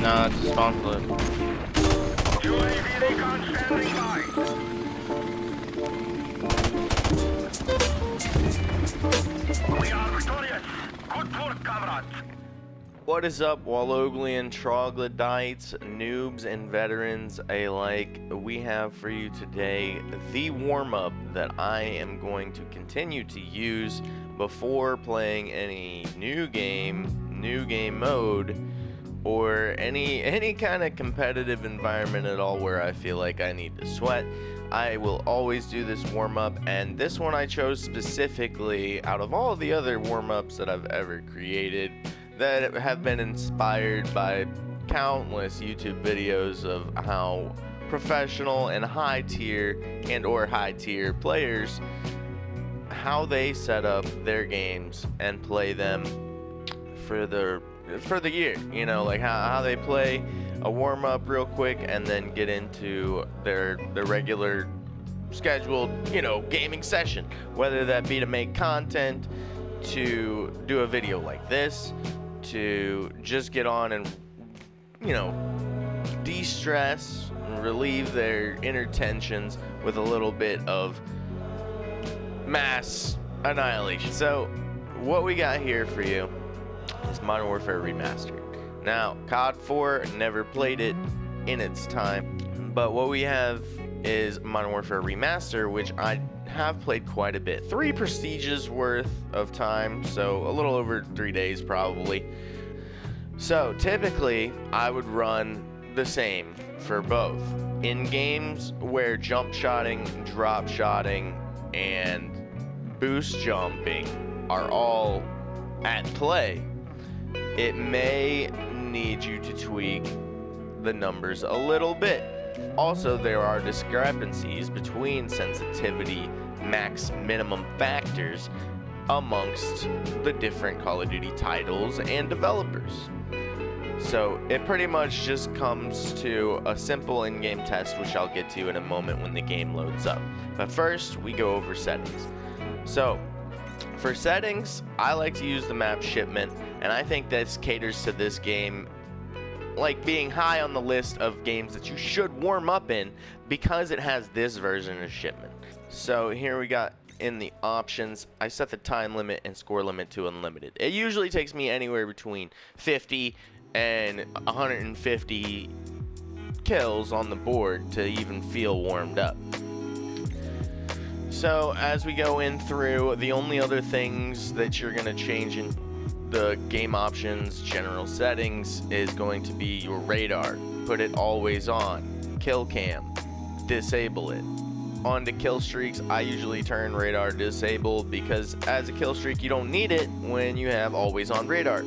No, it's a spawn flip. UAV recon standing by. We are victorious. Good work, comrades. What is up, Walloglian troglodytes, noobs, and veterans alike? We have for you today the warm-up that I am going to continue to use before playing any new game mode, or any kind of competitive environment at all where I feel like I need to sweat. I will always do this warm-up, and this one I chose specifically out of all the other warm-ups that I've ever created that have been inspired by countless YouTube videos of how professional and high tier players, how they set up their games and play them for the year, you know, like how they play a warm-up real quick and then get into their regular scheduled, you know, gaming session, whether that be to make content, to do a video like this, to just get on and, you know, de-stress and relieve their inner tensions with a little bit of mass annihilation. So what we got here for you is Modern Warfare Remastered. Now, COD 4, never played it in its time, but what we have is Modern Warfare Remaster, which I have played quite a bit. 3 prestiges worth of time, so a little over 3 days probably. So typically, I would run the same for both. In games where jump shotting, drop shotting, and boost jumping are all at play, it may need you to tweak the numbers a little bit. Also, there are discrepancies between sensitivity max minimum factors amongst the different Call of Duty titles and developers. So it pretty much just comes to a simple in-game test, which I'll get to in a moment when the game loads up. But first, we go over settings. So for settings, I like to use the map shipment, and I think this caters to this game like being high on the list of games that you should warm up in because it has this version of shipment. So here we got in the options, I set the time limit and score limit to unlimited. It usually takes me anywhere between 50 and 150 kills on the board to even feel warmed up. So as we go in through, the only other things that you're going to change in the game options general settings is going to be your radar. Put it always on. Kill cam, disable it. On to kill streaks, I usually turn radar disabled because as a kill streak you don't need it when you have always on radar.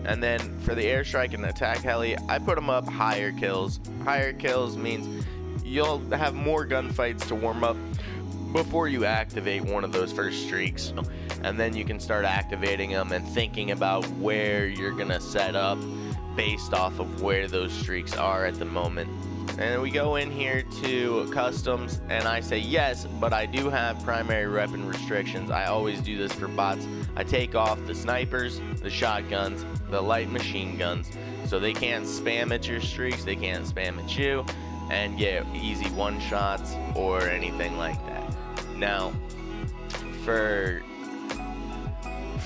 And then for the airstrike and attack heli, I put them up higher kills. Higher kills means you'll have more gunfights to warm up before you activate one of those first streaks, and then you can start activating them and thinking about where you're gonna set up based off of where those streaks are at the moment. And we go in here to customs, and I say yes, but I do have primary weapon restrictions. I always do this for bots. I take off the snipers, the shotguns, the light machine guns, so they can't spam at your streaks, they can't spam at you and get easy one shots or anything like that. Now, for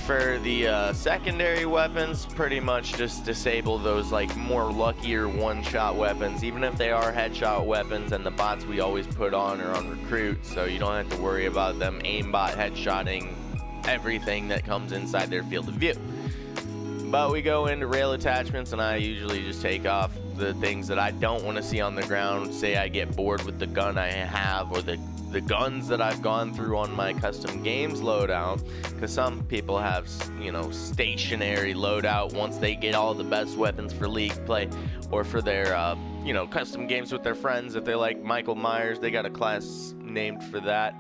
the secondary weapons, pretty much just disable those like more luckier one-shot weapons, even if they are headshot weapons, and the bots we always put on are on recruit, so you don't have to worry about them aimbot headshotting everything that comes inside their field of view. But we go into rail attachments, and I usually just take off the things that I don't want to see on the ground. Say I get bored with the gun I have, or the guns that I've gone through on my custom games loadout, because some people have, you know, stationary loadout once they get all the best weapons for league play, or for their you know, custom games with their friends. If they like Michael Myers, they got a class named for that,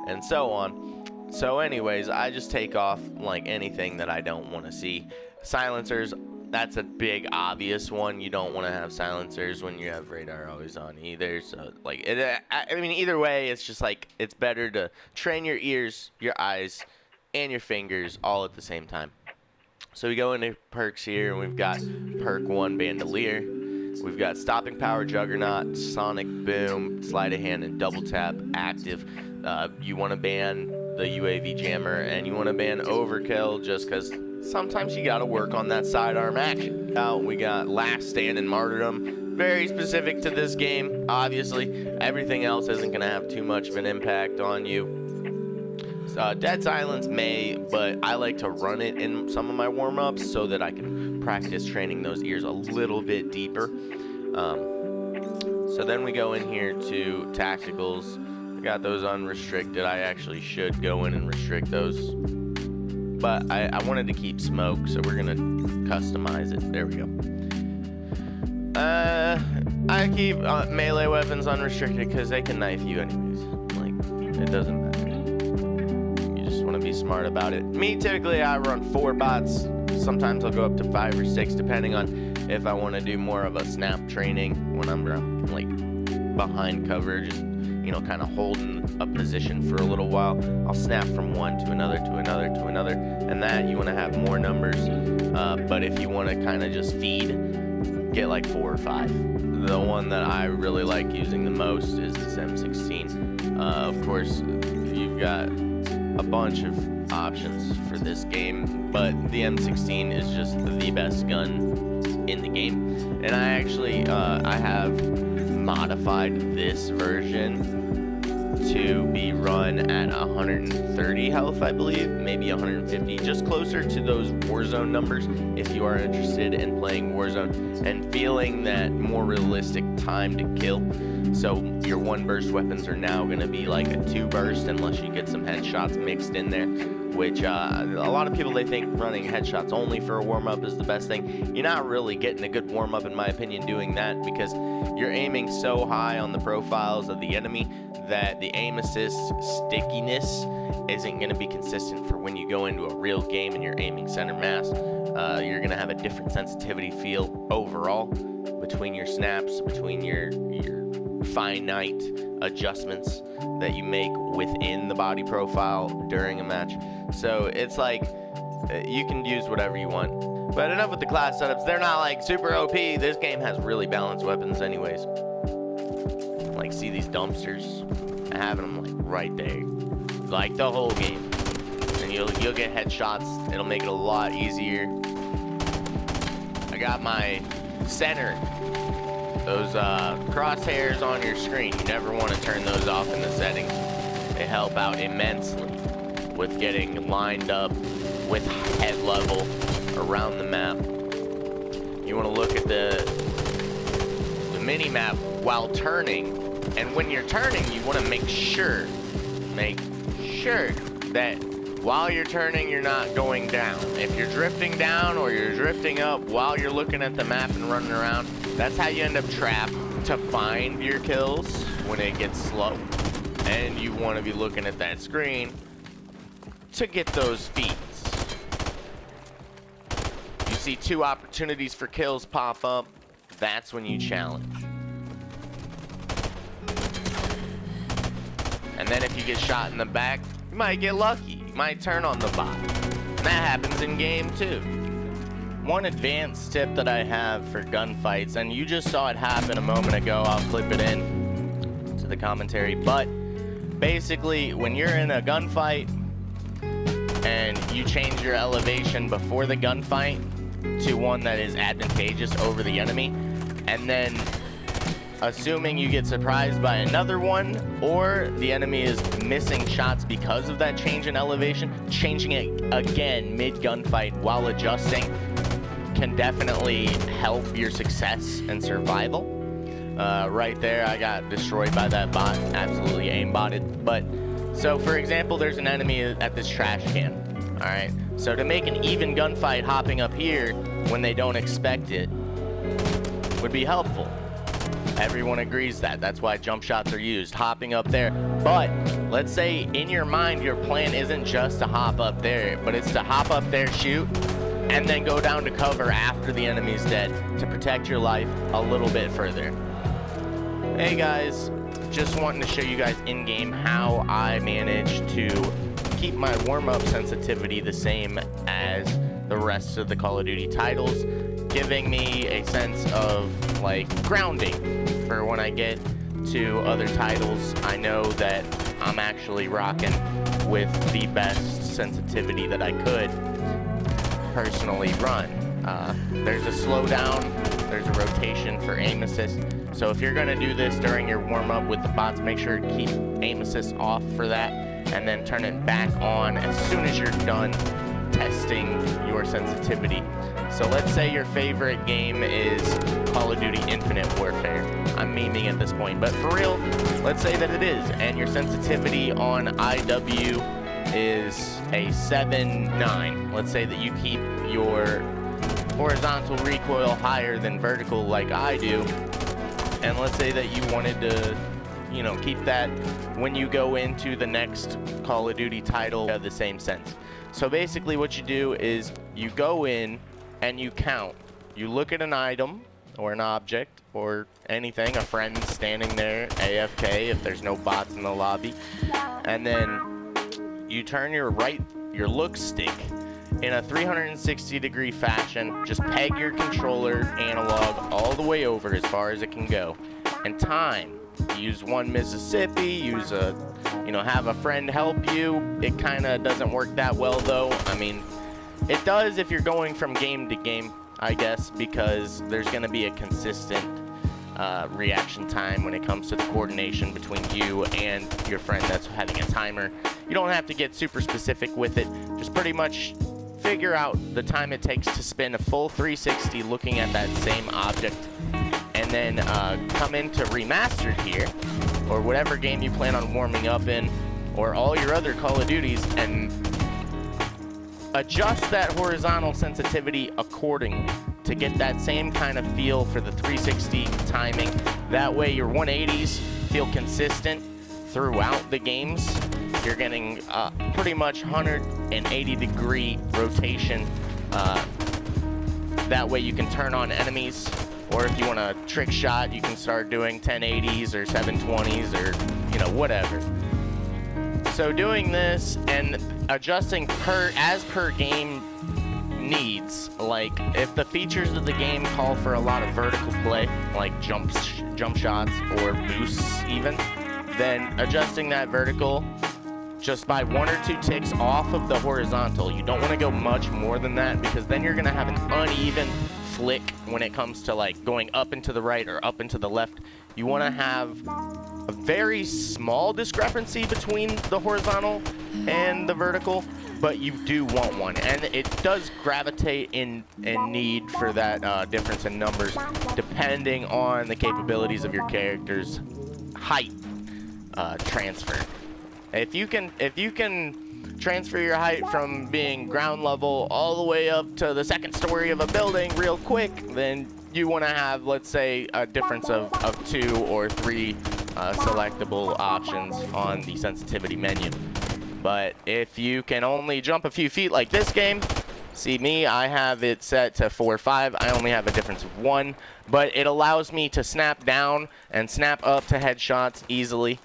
and so on. So anyways, I just take off like anything that I don't want to see. Silencers, that's a big obvious one. You don't want to have silencers when you have radar always on either. So like I mean, either way, it's just like, it's better to train your ears, your eyes, and your fingers all at the same time. So we go into perks here, and we've got perk 1, Bandolier. We've got Stopping Power, Juggernaut, Sonic Boom, Sleight of Hand, and Double Tap active. You want to ban the UAV Jammer, and you want to ban Overkill, just because sometimes you got to work on that sidearm action. Now we got Last Stand and Martyrdom. Very specific to this game, obviously. Everything else isn't going to have too much of an impact on you. Dead Silence may, but I like to run it in some of my warm-ups so that I can practice training those ears a little bit deeper. So then we go in here to Tacticals. I got those unrestricted. I actually should go in and restrict those, but I wanted to keep smoke, so we're gonna customize it. There we go. I keep melee weapons unrestricted because they can knife you anyways. Like, it doesn't matter. Want to be smart about it. Me, typically I run 4 bots. Sometimes I'll go up to 5 or 6 depending on if I want to do more of a snap training when I'm like behind cover, just, you know, kind of holding a position for a little while. I'll snap from one to another to another to another, and that you want to have more numbers. But if you want to kind of just feed, get like 4 or 5. The one that I really like using the most is this M16. Of course, you've got a bunch of options for this game, but the M16 is just the best gun in the game. And I actually I have modified this version to be run at 130 health, I believe, maybe 150, just closer to those Warzone numbers if you are interested in playing Warzone and feeling that more realistic time to kill. So your 1 burst weapons are now going to be like a 2 burst unless you get some headshots mixed in there, which a lot of people, they think running headshots only for a warm-up is the best thing. You're not really getting a good warm-up, in my opinion, doing that, because you're aiming so high on the profiles of the enemy that the aim assist stickiness isn't going to be consistent for when you go into a real game and you're aiming center mass. You're going to have a different sensitivity feel overall between your snaps, between your finite adjustments that you make within the body profile during a match. So it's like, you can use whatever you want. But enough with the class setups. They're not like super OP. This game has really balanced weapons anyways. Like, see these dumpsters? Having them like right there, like the whole game, and you'll get headshots. It'll make it a lot easier. I got my center, those crosshairs on your screen. You never want to turn those off in the settings. They help out immensely with getting lined up with head level around the map. You want to look at the mini map while turning. And when you're turning, you want to make sure that while you're turning, you're not going down. If you're drifting down or you're drifting up while you're looking at the map and running around, that's how you end up trapped to find your kills when it gets slow. And you want to be looking at that screen to get those feeds. You see 2 opportunities for kills pop up, that's when you challenge. And then if you get shot in the back, you might get lucky. You might turn on the bot. And that happens in game too. One advanced tip that I have for gunfights, and you just saw it happen a moment ago, I'll clip it in to the commentary, but basically when you're in a gunfight and you change your elevation before the gunfight to one that is advantageous over the enemy, and then assuming you get surprised by another one, or the enemy is missing shots because of that change in elevation, changing it again mid-gunfight while adjusting, can definitely help your success and survival. Right there, I got destroyed by that bot. Absolutely aimbotted. But, so for example, there's an enemy at this trash can. Alright, so to make an even gunfight hopping up here when they don't expect it would be helpful. Everyone agrees that. That's why jump shots are used, hopping up there. But let's say in your mind your plan isn't just to hop up there, but it's to hop up there, shoot, and then go down to cover after the enemy's dead to protect your life a little bit further. Hey guys, just wanting to show you guys in-game how I managed to keep my warm-up sensitivity the same as the rest of the Call of Duty titles, giving me a sense of like grounding for when I get to other titles. I know that I'm actually rocking with the best sensitivity that I could personally run. There's a slowdown, there's a rotation for aim assist. So if you're gonna do this during your warm-up with the bots, make sure to keep aim assist off for that, and then turn it back on as soon as you're done testing your sensitivity. So let's say your favorite game is Call of Duty Infinite Warfare. I'm memeing at this point, but for real, let's say that it is, and your sensitivity on IW is a 7-9. Let's say that you keep your horizontal recoil higher than vertical like I do, and let's say that you wanted to, you know, keep that when you go into the next Call of Duty title of the same sense. So basically what you do is you go in and you count. You look at an item or an object or anything, a friend standing there, AFK if there's no bots in the lobby, and then you turn your look stick in a 360-degree fashion. Just peg your controller analog all the way over as far as it can go, and time. Use one Mississippi, use a, you know, have a friend help you. It kind of doesn't work that well though. I mean, it does if you're going from game to game, I guess, because there's going to be a consistent reaction time when it comes to the coordination between you and your friend that's having a timer. You don't have to get super specific with it. Just pretty much figure out the time it takes to spin a full 360 looking at that same object, and then come into Remastered here, or whatever game you plan on warming up in, or all your other Call of Duties, and adjust that horizontal sensitivity accordingly to get that same kind of feel for the 360 timing. That way your 180s feel consistent throughout the games. You're getting pretty much 180-degree rotation. That way you can turn on enemies, or if you want a trick shot, you can start doing 1080s or 720s or, you know, whatever. So doing this and adjusting as per game needs, like if the features of the game call for a lot of vertical play, like jump shots or boosts even, then adjusting that vertical just by 1 or 2 ticks off of the horizontal. You don't want to go much more than that, because then you're going to have an uneven flick when it comes to like going up and to the right or up and to the left. You want to have a very small discrepancy between the horizontal and the vertical, but you do want one, and it does gravitate in need for that difference in numbers depending on the capabilities of your character's height transfer. If you can transfer your height from being ground level all the way up to the 2nd story of a building real quick, then you want to have, let's say, a difference of 2 or 3 selectable options on the sensitivity menu. But if you can only jump a few feet like this game, see me, I have it set to 4 or 5. I only have a difference of 1, but it allows me to snap down and snap up to headshots easily.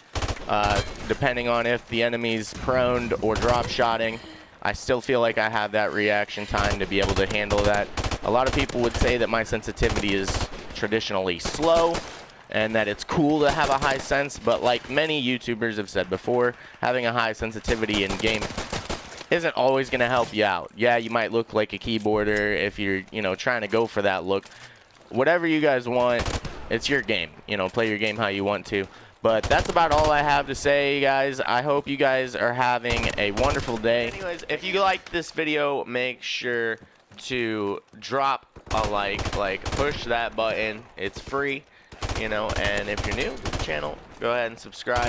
Depending on if the enemy's prone or drop shotting, I still feel like I have that reaction time to be able to handle that. A lot of people would say that my sensitivity is traditionally slow and that it's cool to have a high sense, but like many YouTubers have said before, having a high sensitivity in game isn't always going to help you out. Yeah, you might look like a keyboarder if you're, you know, trying to go for that look. Whatever you guys want, it's your game. You know, play your game how you want to. But that's about all I have to say, guys. I hope you guys are having a wonderful day. Anyways, if you liked this video, make sure to drop a like, push that button. It's free, you know, and if you're new to the channel, go ahead and subscribe.